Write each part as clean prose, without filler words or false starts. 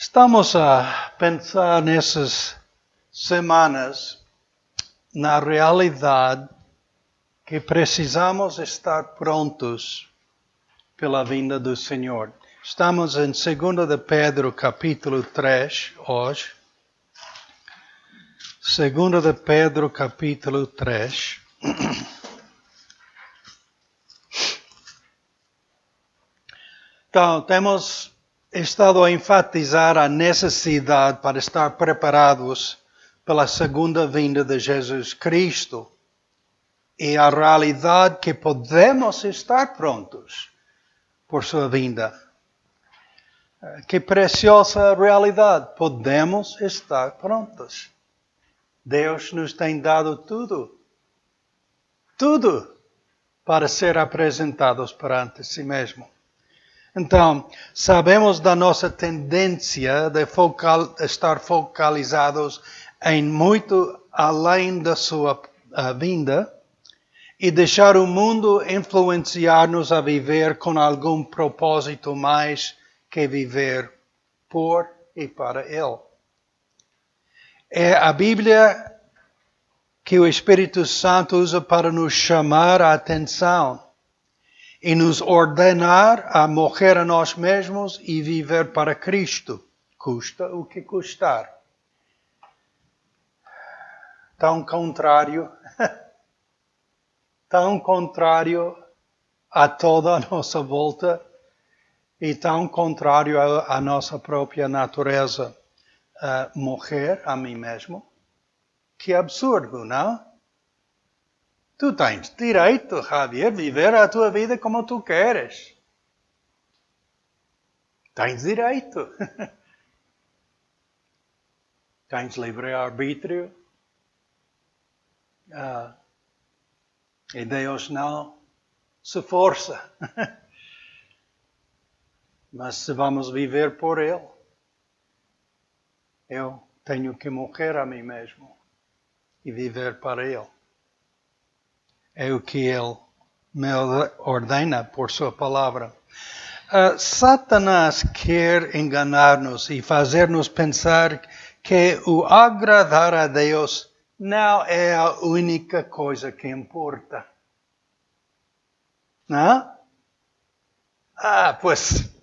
Estamos a pensar nessas semanas na realidade que precisamos estar prontos pela vinda do Senhor. Estamos em 2 de Pedro, capítulo 3, hoje. 2 de Pedro, capítulo 3. Então, temos estado a enfatizar a necessidade para estar preparados pela segunda vinda de Jesus Cristo e a realidade que podemos estar prontos por sua vinda. Que preciosa realidade! Podemos estar prontos. Deus nos tem dado tudo para ser apresentados perante si mesmo. Então, sabemos da nossa tendência de estar focalizados em muito além da sua vinda e deixar o mundo influenciar-nos a viver com algum propósito mais que viver por e para Ele. É a Bíblia que o Espírito Santo usa para nos chamar a atenção e nos ordenar a morrer a nós mesmos e viver para Cristo, custa o que custar. Tão contrário a toda a nossa volta e tão contrário à nossa própria natureza. Morrer a mim mesmo. Que absurdo, não? Tu tens direito, Javier, viver a tua vida como tu queres. Tens direito. Tens livre-arbítrio. E Deus não se força. Mas se vamos viver por Ele, eu tenho que morrer a mim mesmo e viver para Ele. É o que Ele me ordena por sua palavra. Satanás quer enganar-nos e fazer-nos pensar que o agradar a Deus não é a única coisa que importa. Não? Pois,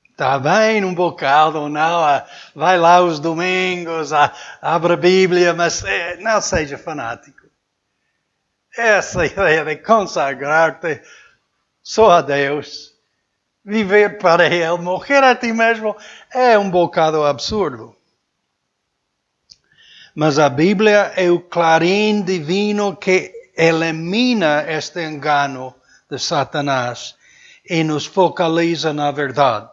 está bem um bocado, não? Vai lá os domingos, abre a Bíblia, mas não seja fanático. Essa ideia de consagrar-te só a Deus, viver para Ele, morrer a ti mesmo, é um bocado absurdo. Mas a Bíblia é o clarim divino que elimina este engano de Satanás e nos focaliza na verdade.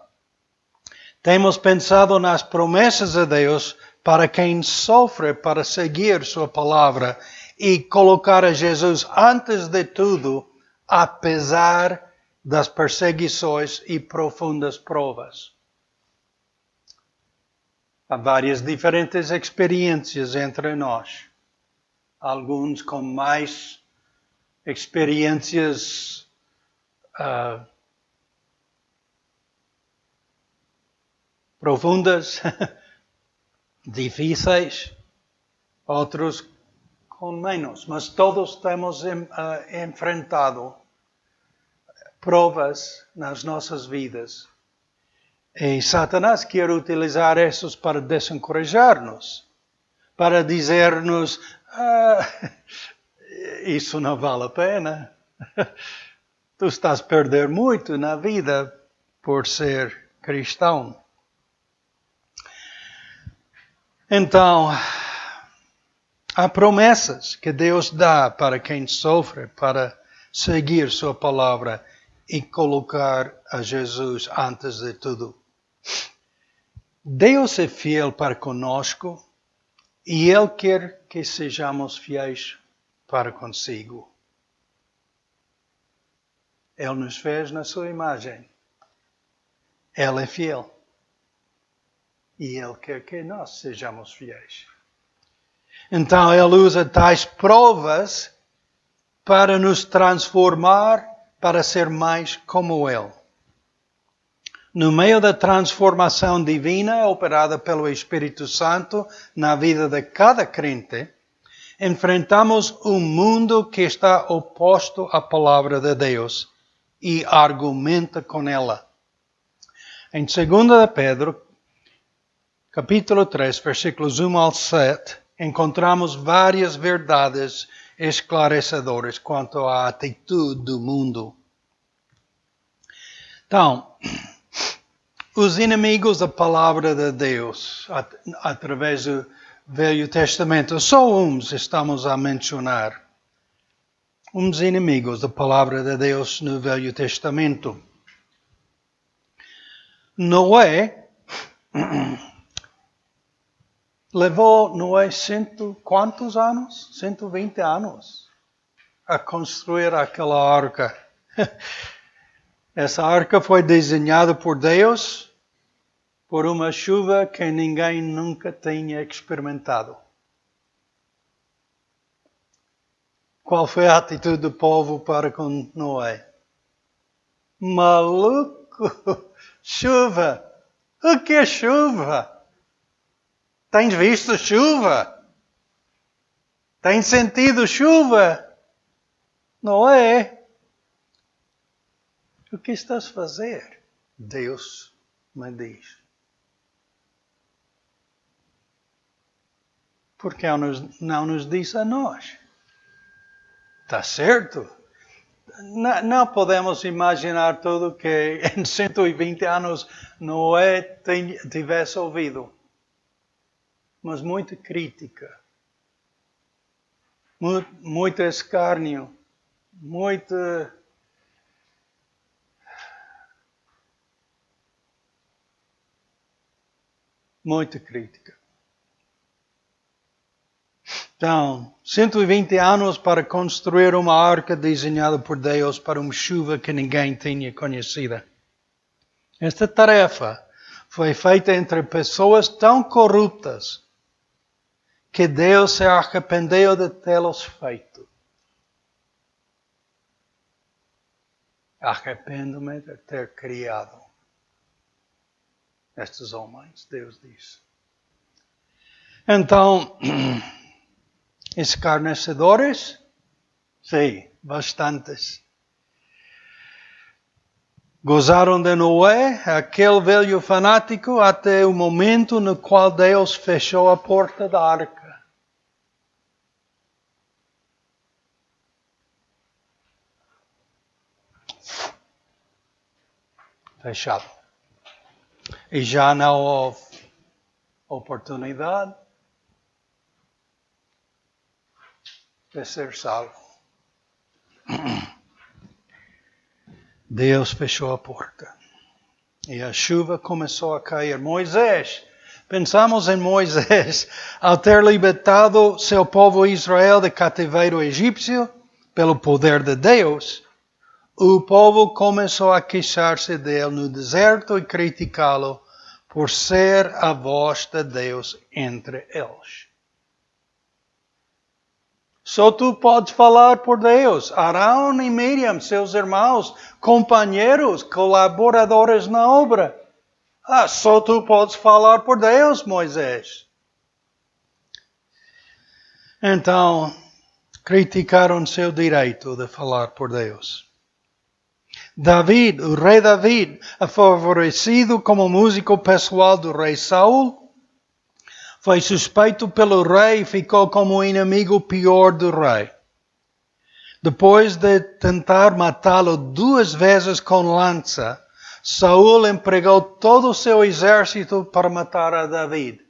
Temos pensado nas promessas de Deus para quem sofre para seguir sua palavra e colocar a Jesus antes de tudo, apesar das perseguições e profundas provas. Há várias diferentes experiências entre nós. Alguns com mais experiências profundas, difíceis, outros com menos, mas todos temos enfrentado provas nas nossas vidas. E Satanás quer utilizar esses para desencorajar-nos, para dizer-nos, isso não vale a pena. Tu estás a perder muito na vida por ser cristão. Então, há promessas que Deus dá para quem sofre, para seguir sua palavra e colocar a Jesus antes de tudo. Deus é fiel para conosco e Ele quer que sejamos fiéis para consigo. Ele nos fez na sua imagem. Ele é fiel. E Ele quer que nós sejamos fiéis. Então Ele usa tais provas para nos transformar, para ser mais como Ele. no meio da transformação divina operada pelo Espírito Santo na vida de cada crente, enfrentamos um mundo que está oposto à palavra de Deus e argumenta com ela. Em 2 Pedro, capítulo 3, versículos 1 ao 7, encontramos várias verdades esclarecedoras quanto à atitude do mundo. Então, os inimigos da palavra de Deus, através do Velho Testamento, só uns estamos a mencionar. Uns inimigos da palavra de Deus no Velho Testamento. Noé levou quantos anos? 120 anos a construir aquela arca. Essa arca foi desenhada por Deus por uma chuva que ninguém nunca tinha experimentado. Qual foi a atitude do povo para com Noé? Maluco! Chuva! O que é chuva? Tens visto chuva? Tens sentido chuva? Noé, o que estás a fazer? Deus me diz. Porque não nos disse a nós. Está certo? Não podemos imaginar tudo que em 120 anos Noé tivesse ouvido. Mas muita crítica. Muito escárnio. Muita crítica. Então, 120 anos para construir uma arca desenhada por Deus para uma chuva que ninguém tinha conhecida. Esta tarefa foi feita entre pessoas tão corruptas que Deus se arrependeu de tê-los feito. Arrependo-me de ter criado estes homens, Deus diz. Então, escarnecedores? Sim, bastantes. Gozaram de Noé, aquele velho fanático, até o momento no qual Deus fechou a porta da arca. Fechado. E já não houve oportunidade de ser salvo. Deus fechou a porta. E a chuva começou a cair. Pensamos em Moisés, ao ter libertado seu povo Israel do cativeiro egípcio, pelo poder de Deus, o povo começou a queixar-se dele no deserto e criticá-lo por ser a voz de Deus entre eles. Só tu podes falar por Deus. Arão e Miriam, seus irmãos, companheiros, colaboradores na obra. Só tu podes falar por Deus, Moisés. Então, criticaram seu direito de falar por Deus. David, o rei David, favorecido como músico pessoal do rei Saul, foi suspeito pelo rei e ficou como o inimigo pior do rei. Depois de tentar matá-lo 2 vezes com lança, Saul empregou todo o seu exército para matar a David.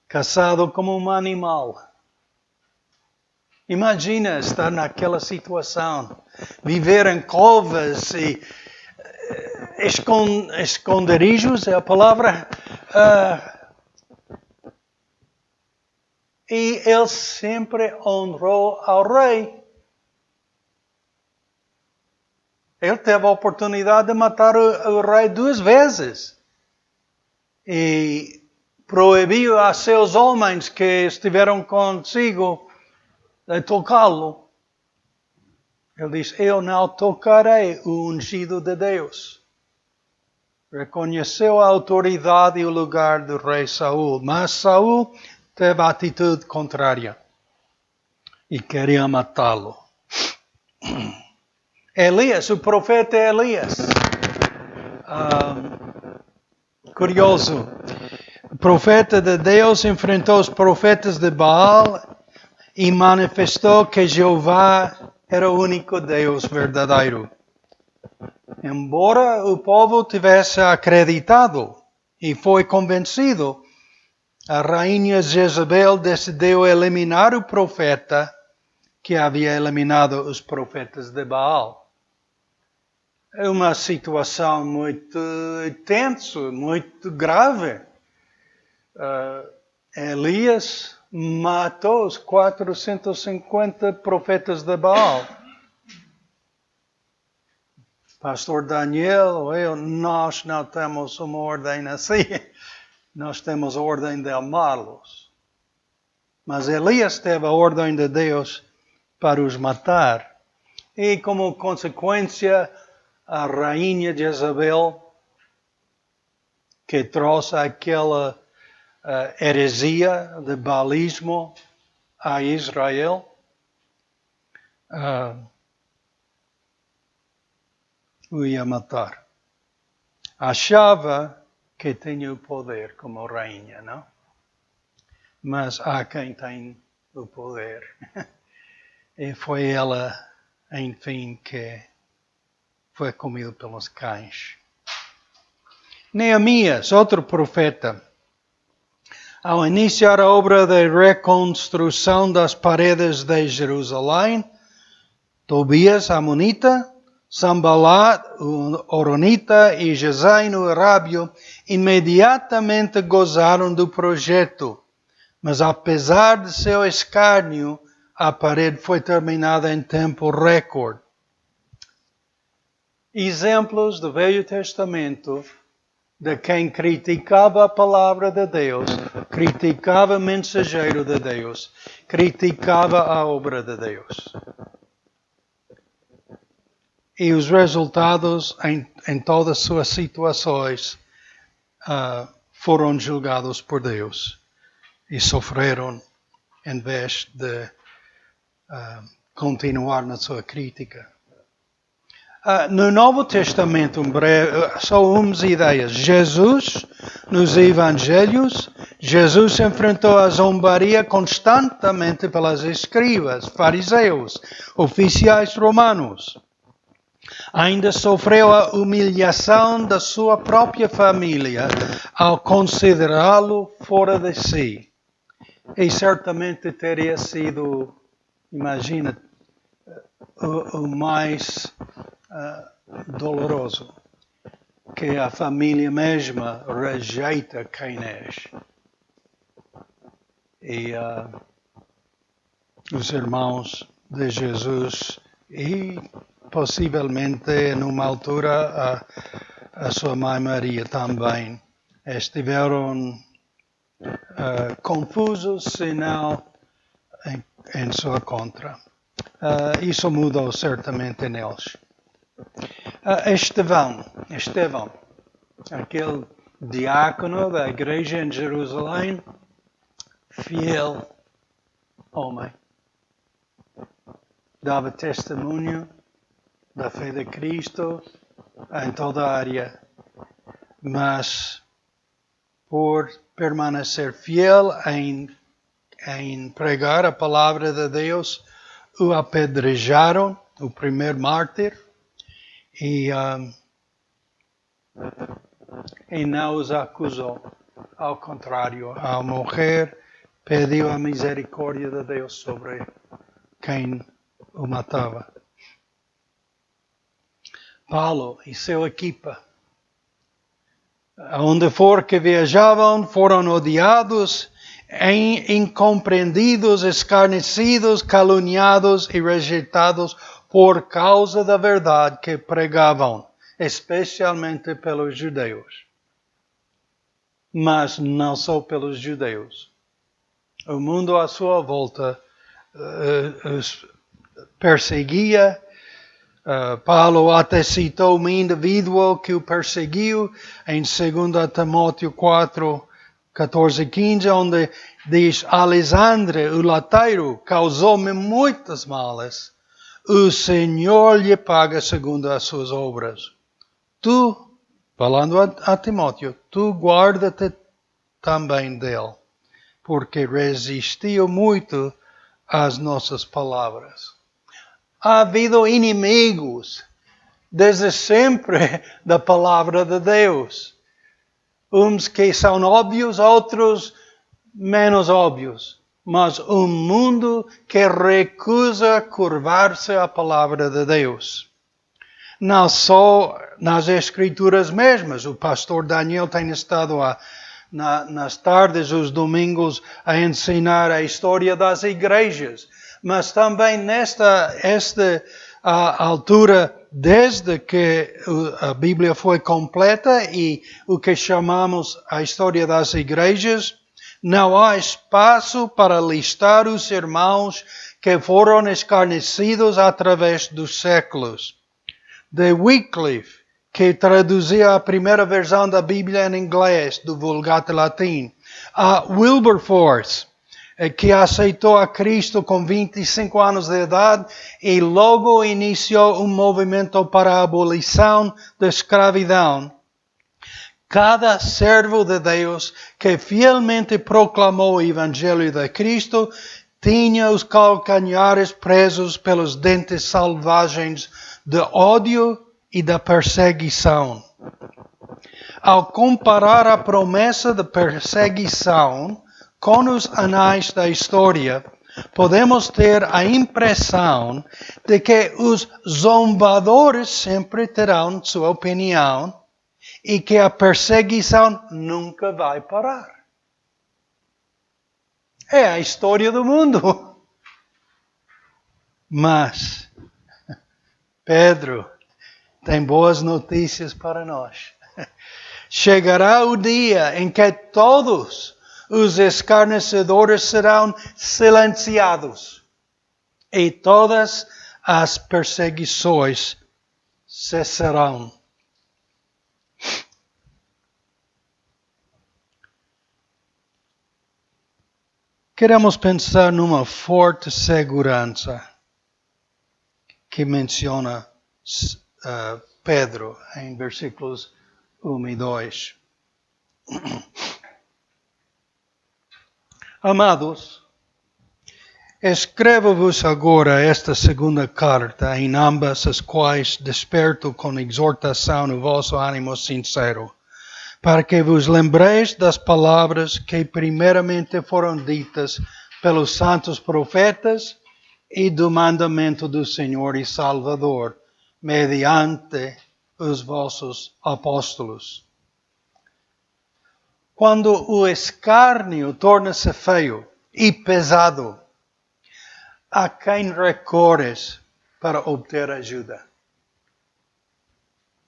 Caçado como um animal. Imagina estar naquela situação. Viver em covas e esconderijos é a palavra. E ele sempre honrou ao rei. Ele teve a oportunidade de matar o rei 2 vezes. E proibiu a seus homens que estiveram consigo de tocá-lo. Ele diz, eu não tocarei o ungido de Deus. Reconheceu a autoridade e o lugar do rei Saul, mas Saul teve a atitude contrária e queria matá-lo. Elias, o profeta Elias, curioso, o profeta de Deus enfrentou os profetas de Baal e manifestou que Jeová era o único Deus verdadeiro. Embora o povo tivesse acreditado e foi convencido, a rainha Jezabel decidiu eliminar o profeta que havia eliminado os profetas de Baal. É uma situação muito tensa, muito grave. Elias matou os 450 profetas de Baal. Pastor Daniel, nós não temos uma ordem assim. Nós temos a ordem de amá-los. Mas Elias teve a ordem de Deus para os matar. E como consequência, a rainha Jezabel, que trouxe aquela heresia de baalismo a Israel, o ia matar. Achava que tinha o poder como rainha, não? Mas há quem tem o poder. E foi ela, enfim, que foi comida pelos cães. Neemias, outro profeta, ao iniciar a obra de reconstrução das paredes de Jerusalém, Tobias, Amonita, Sambalat, o Horonita e Gesem, o Arábio, imediatamente gozaram do projeto. Mas apesar de seu escárnio, a parede foi terminada em tempo recorde. Exemplos do Velho Testamento de quem criticava a palavra de Deus, criticava o mensageiro de Deus, criticava a obra de Deus. E os resultados em todas as suas situações foram julgados por Deus e sofreram em vez de continuar na sua crítica. No Novo Testamento, só umas ideias. Jesus, nos Evangelhos, Jesus enfrentou a zombaria constantemente pelas escribas, fariseus, oficiais romanos. Ainda sofreu a humilhação da sua própria família ao considerá-lo fora de si. E certamente teria sido, imagina, o mais doloroso, que a família mesma rejeita quem és. E os irmãos de Jesus e possivelmente numa altura a sua mãe Maria também estiveram confusos, se não em sua contra. Isso mudou certamente neles. Estevão, aquele diácono da igreja em Jerusalém, fiel homem, dava testemunho da fé de Cristo em toda a área, mas por permanecer fiel em pregar a palavra de Deus, o apedrejaram, o primeiro mártir, e não os acusou. Ao contrário, ao morrer, pediu a misericórdia de Deus sobre quem o matava. Paulo e sua equipa, onde for que viajavam, foram odiados, incompreendidos, escarnecidos, caluniados e rejeitados por causa da verdade que pregavam, especialmente pelos judeus. Mas não só pelos judeus. O mundo à sua volta os perseguia, Paulo até citou um indivíduo que o perseguiu em 2 Timóteo 4, 14 e 15, onde diz: Alexandre, o lateiro, causou-me muitas malas. O Senhor lhe paga segundo as suas obras. Tu, falando a Timóteo, tu guarda-te também dele, porque resistiu muito às nossas palavras. Ha havido inimigos desde sempre da palavra de Deus. Uns que são óbvios, outros menos óbvios. Mas um mundo que recusa curvar-se à palavra de Deus. Não só nas Escrituras mesmas. O pastor Daniel tem estado nas tardes, os domingos, a ensinar a história das igrejas. Mas também nesta altura, desde que a Bíblia foi completa e o que chamamos a história das igrejas, não há espaço para listar os irmãos que foram escarnecidos através dos séculos. De Wycliffe, que traduzia a primeira versão da Bíblia em inglês, do Vulgate Latim, a Wilberforce, que aceitou a Cristo com 25 anos de idade e logo iniciou um movimento para a abolição da escravidão. Cada servo de Deus que fielmente proclamou o Evangelho de Cristo tinha os calcanhares presos pelos dentes selvagens de ódio e da perseguição. Ao comparar a promessa de perseguição com os anais da história, podemos ter a impressão de que os zombadores sempre terão sua opinião e que a perseguição nunca vai parar. É a história do mundo. Mas Pedro tem boas notícias para nós. Chegará o dia em que todos os escarnecedores serão silenciados e todas as perseguições cessarão. Queremos pensar numa forte segurança que menciona Pedro em versículos 1 e 2. Amados, escrevo-vos agora esta segunda carta, em ambas as quais desperto com exortação o vosso ânimo sincero, para que vos lembreis das palavras que primeiramente foram ditas pelos santos profetas e do mandamento do Senhor e Salvador, mediante os vossos apóstolos. Quando o escárnio torna-se feio e pesado, a quem recorres para obter ajuda?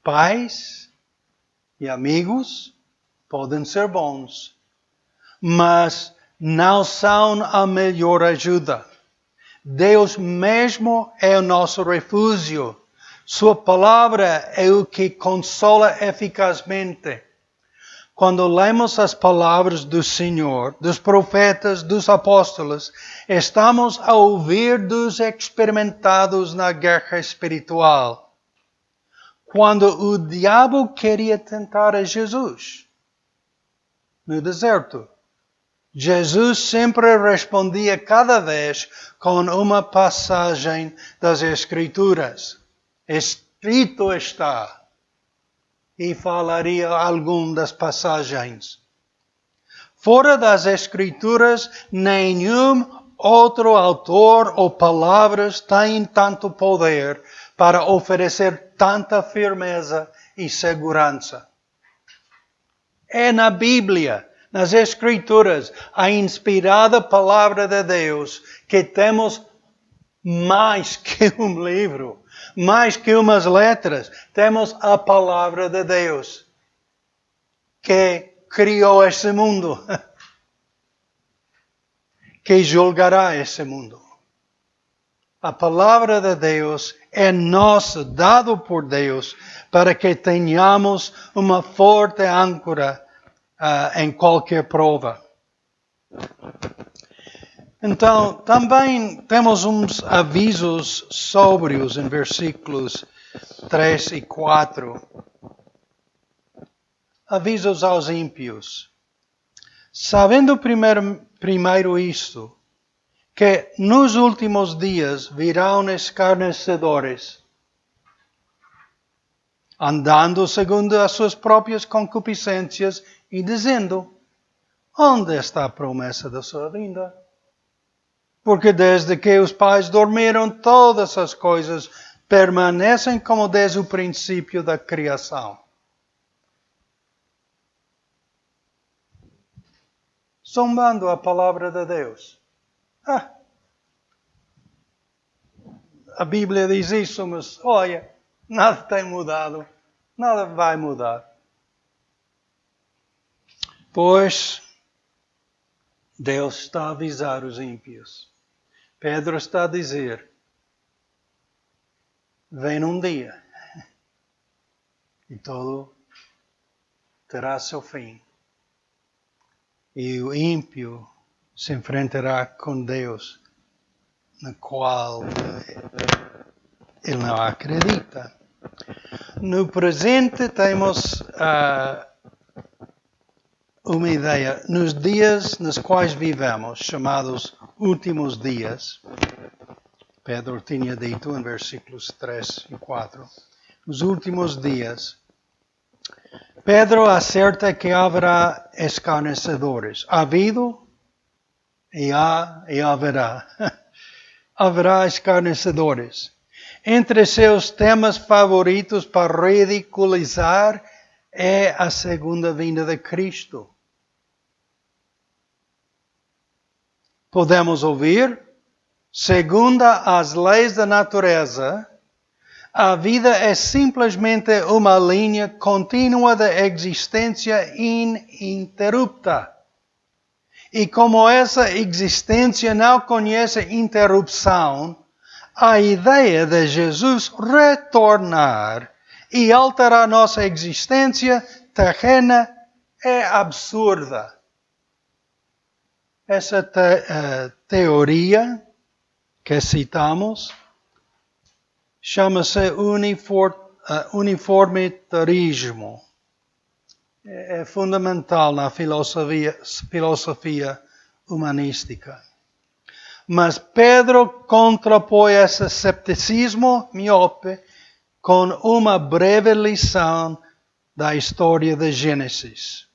Pais e amigos podem ser bons, mas não são a melhor ajuda. Deus mesmo é o nosso refúgio. Sua palavra é o que consola eficazmente. Quando lemos as palavras do Senhor, dos profetas, dos apóstolos, estamos a ouvir dos experimentados na guerra espiritual. Quando o diabo queria tentar a Jesus no deserto, Jesus sempre respondia cada vez com uma passagem das Escrituras. Escrito está. E falaria alguma das passagens. Fora das Escrituras, nenhum outro autor ou palavras tem tanto poder para oferecer tanta firmeza e segurança. É na Bíblia, nas Escrituras, a inspirada palavra de Deus, que temos mais que um livro. Mais que umas letras, temos a palavra de Deus que criou esse mundo, que julgará esse mundo. A palavra de Deus é nossa, dado por Deus, para que tenhamos uma forte âncora em qualquer prova. Então, também temos uns avisos sóbrios em versículos 3 e 4. Avisos aos ímpios. Sabendo primeiro isto, que nos últimos dias virão escarnecedores, andando segundo as suas próprias concupiscências e dizendo: onde está a promessa da sua vinda? Porque desde que os pais dormiram, todas as coisas permanecem como desde o princípio da criação. Zombando a palavra de Deus. A Bíblia diz isso, mas olha, nada tem mudado, nada vai mudar. Pois Deus está a avisar os ímpios. Pedro está a dizer: vem um dia e tudo terá seu fim. E o ímpio se enfrentará com Deus, no qual ele não acredita. No presente temos uma ideia. Nos dias nos quais vivemos, chamados últimos dias, Pedro tinha dito em versículos 3 e 4, os últimos dias, Pedro acerta que haverá escarnecedores. Ha havido e haverá. Haverá escarnecedores. Entre seus temas favoritos para ridiculizar é a segunda vinda de Cristo. Podemos ouvir, segundo as leis da natureza, a vida é simplesmente uma linha contínua de existência ininterrupta. E como essa existência não conhece interrupção, a ideia de Jesus retornar e alterar nossa existência terrena é absurda. Essa teoria que citamos chama-se uniformitarismo. É fundamental na filosofia humanística. Mas Pedro contrapõe esse cepticismo miope com uma breve lição da história de Gênesis.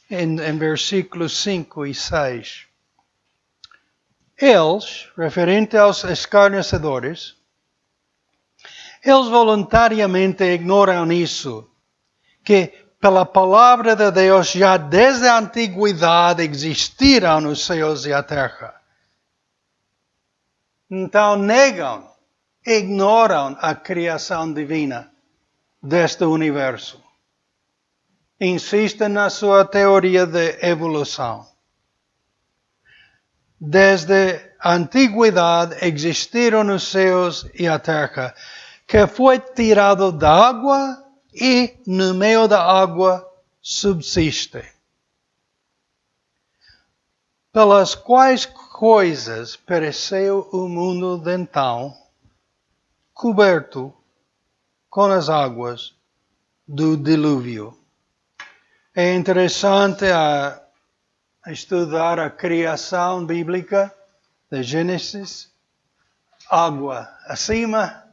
Em versículos 5 e 6. Eles, referente aos escarnecedores, eles voluntariamente ignoram isso, que pela palavra de Deus já desde a antiguidade existiram os céus e a terra. Então negam, ignoram a criação divina deste universo. Insistem na sua teoria de evolução. Desde a antiguidade existiram os céus e a terra, que foi tirado da água e no meio da água subsiste. Pelas quais coisas pereceu o mundo de então, coberto com as águas do dilúvio. É interessante estudar a criação bíblica de Gênesis. Água acima,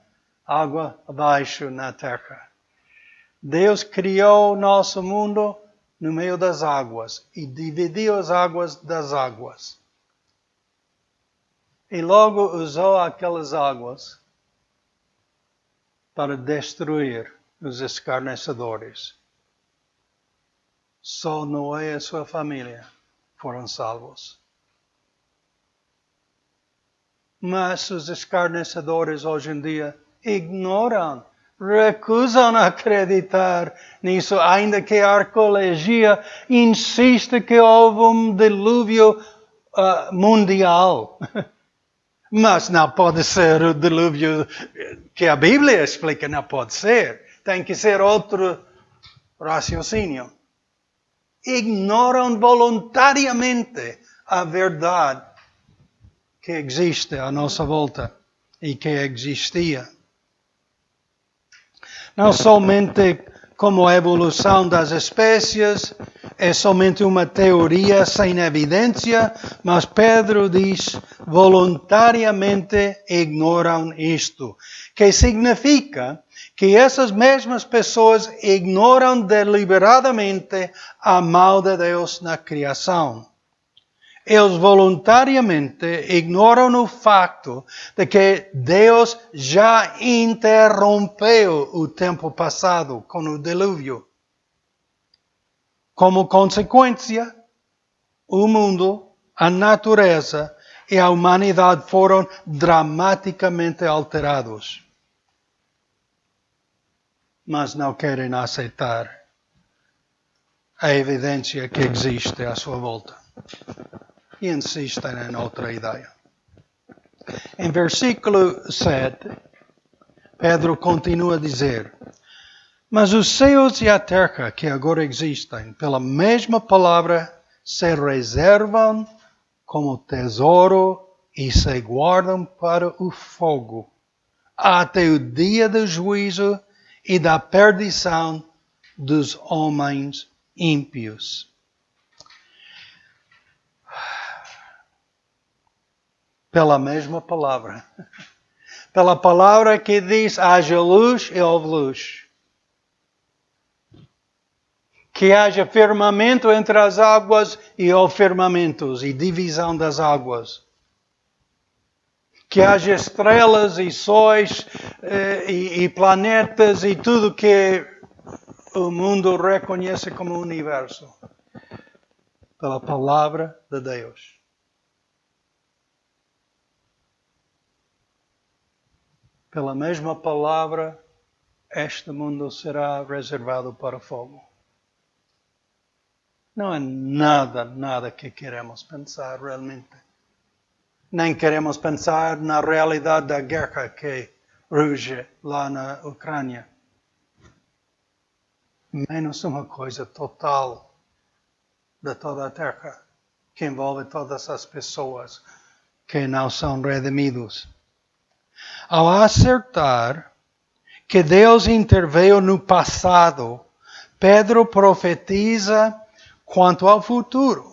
água abaixo na terra. Deus criou o nosso mundo no meio das águas e dividiu as águas das águas. E logo usou aquelas águas para destruir os escarnecedores. Só Noé e sua família foram salvos. Mas os escarnecedores hoje em dia ignoram, recusam acreditar nisso, ainda que a arqueologia insiste que houve um dilúvio mundial. Mas não pode ser o dilúvio que a Bíblia explica, não pode ser. Tem que ser outro raciocínio. Ignoram voluntariamente a verdade que existe à nossa volta e que existia. Não somente como a evolução das espécies, é somente uma teoria sem evidência, mas Pedro diz, voluntariamente ignoram isto. Que significa que essas mesmas pessoas ignoram deliberadamente a mão de Deus na criação. Eles voluntariamente ignoram o facto de que Deus já interrompeu o tempo passado com o dilúvio. Como consequência, o mundo, a natureza e a humanidade foram dramaticamente alterados. Mas não querem aceitar a evidência que existe à sua volta. E insistem em outra ideia. Em versículo 7, Pedro continua a dizer, mas os céus e a terra que agora existem, pela mesma palavra, se reservam como tesouro e se guardam para o fogo, até o dia do juízo e da perdição dos homens ímpios. Pela mesma palavra. Pela palavra que diz, haja luz e houve luz. Que haja firmamento entre as águas e houve firmamentos e divisão das águas. Que haja estrelas e sóis e planetas e tudo que o mundo reconhece como universo. Pela palavra de Deus. Pela mesma palavra, este mundo será reservado para o fogo. Não é nada que queremos pensar realmente. Nem queremos pensar na realidade da guerra que ruge lá na Ucrânia. Menos uma coisa total de toda a terra, que envolve todas as pessoas que não são redimidos. Ao acertar que Deus interveio no passado, Pedro profetiza quanto ao futuro.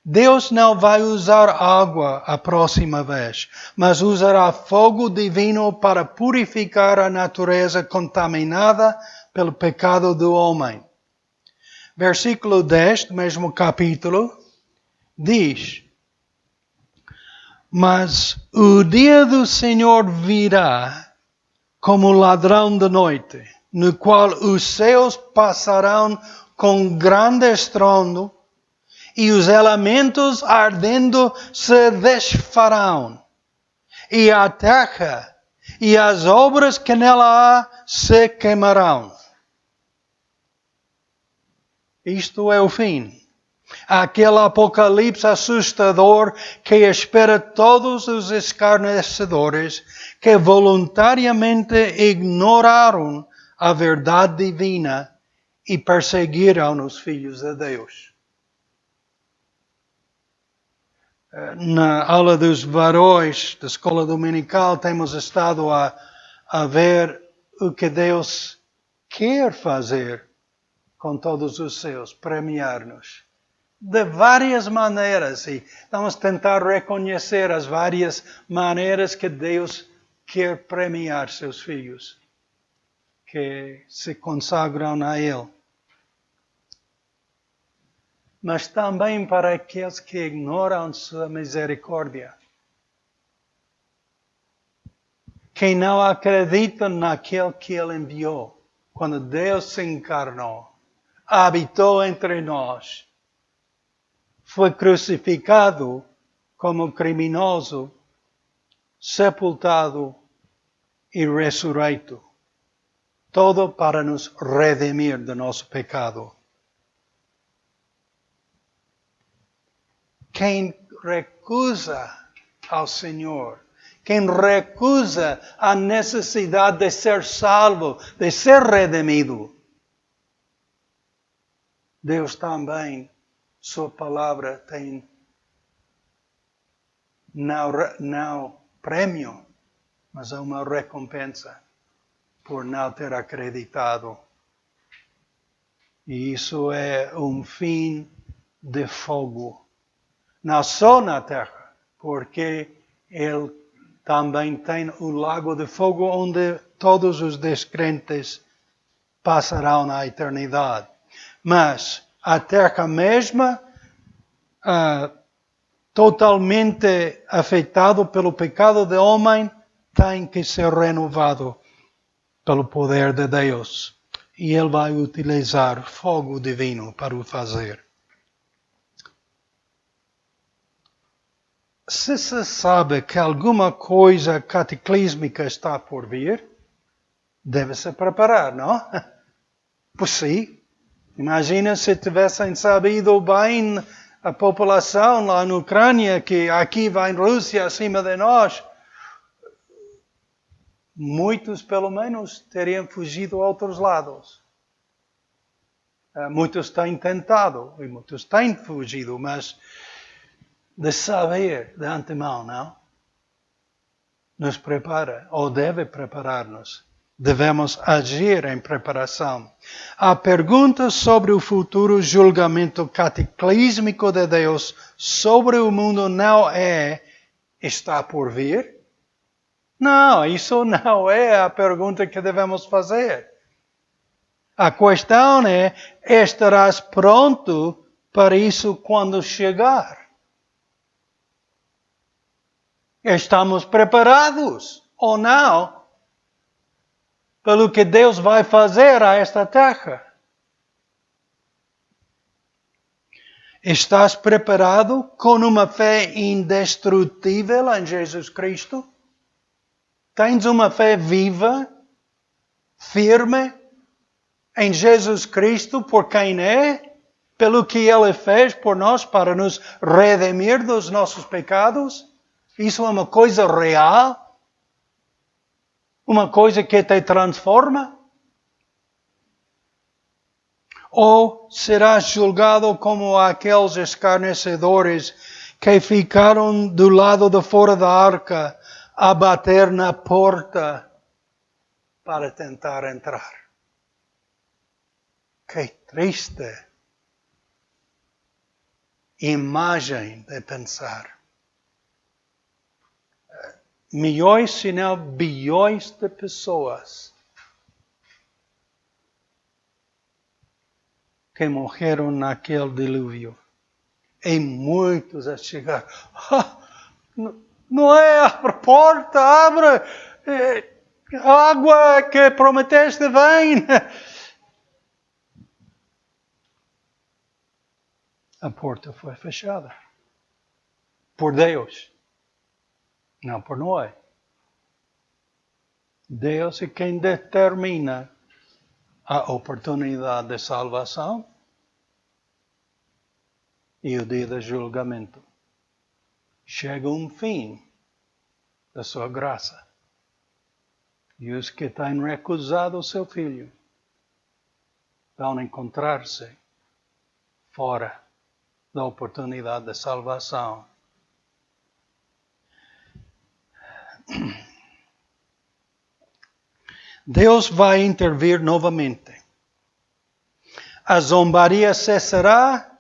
Deus não vai usar água a próxima vez, mas usará fogo divino para purificar a natureza contaminada pelo pecado do homem. Versículo 10 do mesmo capítulo diz, mas o dia do Senhor virá como ladrão de noite, no qual os céus passarão com grande estrondo e os elementos ardendo se desfarão, e a terra e as obras que nela há se queimarão. Isto é o fim. Aquele apocalipse assustador que espera todos os escarnecedores que voluntariamente ignoraram a verdade divina e perseguiram os filhos de Deus. Na aula dos varões da escola dominical temos estado a ver o que Deus quer fazer com todos os seus, premiar-nos. De várias maneiras, e vamos tentar reconhecer as várias maneiras que Deus quer premiar seus filhos, que se consagram a Ele. Mas também para aqueles que ignoram sua misericórdia, que não acreditam naquele que Ele enviou, quando Deus se encarnou, habitou entre nós, foi crucificado como criminoso, sepultado e ressurreto. Todo para nos redimir do nosso pecado. Quem recusa ao Senhor, quem recusa a necessidade de ser salvo, de ser redimido, Deus também, sua palavra tem não prêmio, mas uma recompensa por não ter acreditado. E isso é um fim de fogo. Não só na terra, porque Ele também tem o lago de fogo onde todos os descrentes passarão na eternidade. Mas a terra mesma, totalmente afetado pelo pecado do homem, tem que ser renovado pelo poder de Deus. E Ele vai utilizar fogo divino para o fazer. Se se sabe que alguma coisa cataclísmica está por vir, deve-se preparar, não? Pois sim. Imagina se tivessem sabido bem a população lá na Ucrânia que aqui vem Rússia acima de nós. Muitos, pelo menos, teriam fugido a outros lados. Muitos têm tentado e muitos têm fugido, mas de saber de antemão, não? Nos prepara, ou deve preparar-nos. Devemos agir em preparação. A pergunta sobre o futuro julgamento cataclísmico de Deus sobre o mundo não é: está por vir? Não, isso não é a pergunta que devemos fazer. A questão é: estarás pronto para isso quando chegar? Estamos preparados ou não pelo que Deus vai fazer a esta terra? Estás preparado com uma fé indestrutível em Jesus Cristo? Tens uma fé viva, firme em Jesus Cristo por quem é, pelo que Ele fez por nós para nos redimir dos nossos pecados? Isso é uma coisa real? Uma coisa que te transforma? Ou serás julgado como aqueles escarnecedores que ficaram do lado de fora da arca a bater na porta para tentar entrar? Que triste imagem de pensar. Milhões, se não bilhões de pessoas que morreram naquele dilúvio. E muitos a chegar. Não é, abre a porta, abre. A água que prometeste vem. A porta foi fechada. Por Deus. Não por nós. Deus é quem determina a oportunidade de salvação e o dia de julgamento. Chega um fim da sua graça. E os que têm recusado o seu Filho vão encontrar-se fora da oportunidade de salvação. Deus vai intervir novamente. A zombaria cessará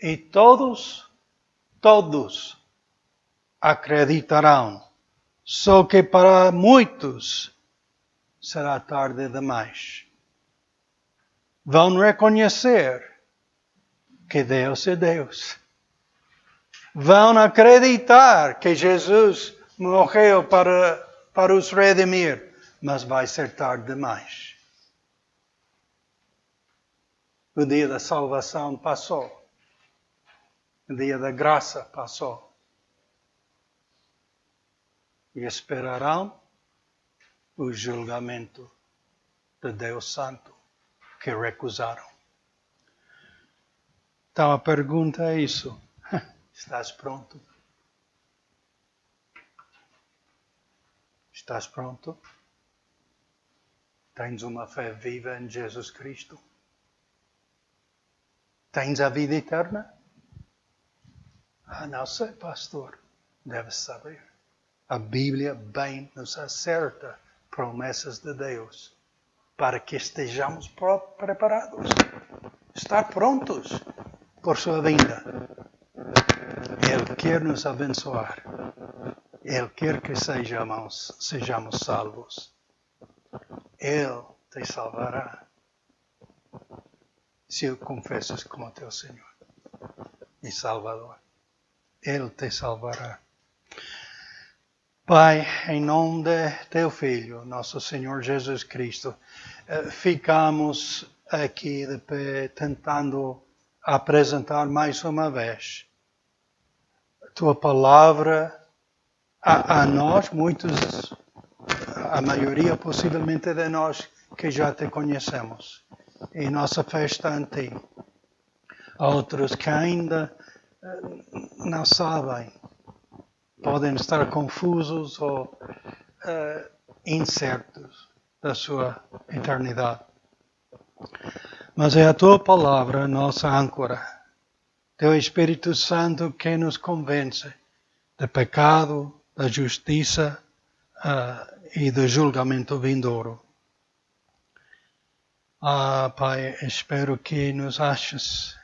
e todos acreditarão. Só que para muitos será tarde demais. Vão reconhecer que Deus é Deus. Vão acreditar que Jesus morreu para os redimir, mas vai ser tarde demais. O dia da salvação passou. O dia da graça passou. E esperarão o julgamento de Deus Santo que recusaram. Então a pergunta é isso. Estás pronto? Estás pronto? Tens uma fé viva em Jesus Cristo? Tens a vida eterna? Não sei, pastor. Deves saber. A Bíblia bem nos acerta promessas de Deus para que estejamos preparados. Estar prontos por sua vinda. Ele quer nos abençoar. Ele quer que sejamos salvos. Ele te salvará se o confessas como teu Senhor e Salvador. Ele te salvará. Pai, em nome de teu Filho, nosso Senhor Jesus Cristo, ficamos aqui de pé tentando apresentar mais uma vez tua palavra a nós, muitos, a maioria possivelmente de nós que já te conhecemos. E nossa fé está em ti. Outros que ainda não sabem, podem estar confusos ou incertos da sua eternidade. Mas é a tua palavra, nossa âncora. Teu Espírito Santo que nos convence do pecado, da justiça e do julgamento vindouro. Pai, espero que nos aches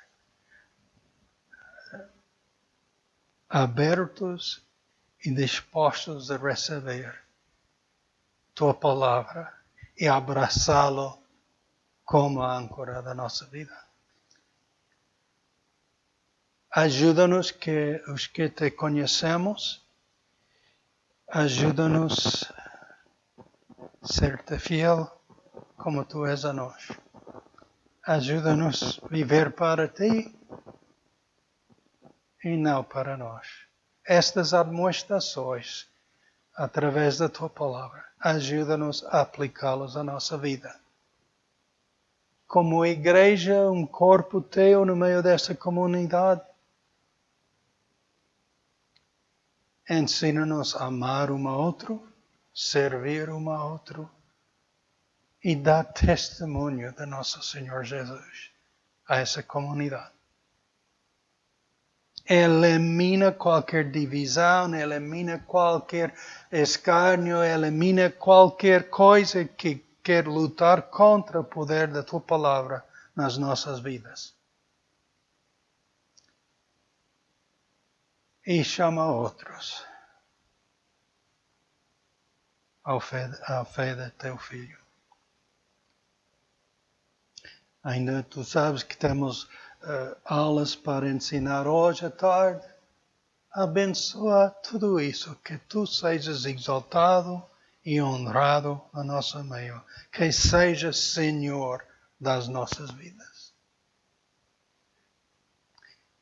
abertos e dispostos a receber tua palavra e abraçá-lo como a âncora da nossa vida. Ajuda-nos que os que te conhecemos, ajuda-nos a ser-te fiel como tu és a nós. Ajuda-nos a viver para ti e não para nós. Estas admoestações, através da tua palavra, ajuda-nos a aplicá-las à nossa vida. Como igreja, um corpo teu no meio desta comunidade, ensina-nos a amar um ao outro, servir um ao outro e dar testemunho do nosso Senhor Jesus a essa comunidade. Elimina qualquer divisão, elimina qualquer escárnio, elimina qualquer coisa que quer lutar contra o poder da tua palavra nas nossas vidas. E chama outros à fé de teu Filho. Ainda tu sabes que temos aulas para ensinar hoje à tarde. Abençoa tudo isso, que tu sejas exaltado e honrado no nosso meio. Que sejas Senhor das nossas vidas.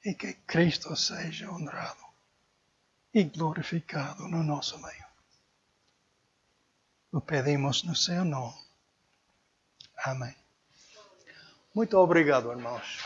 E que Cristo seja honrado e glorificado no nosso meio. O pedimos no seu nome. Amém. Muito obrigado, irmãos.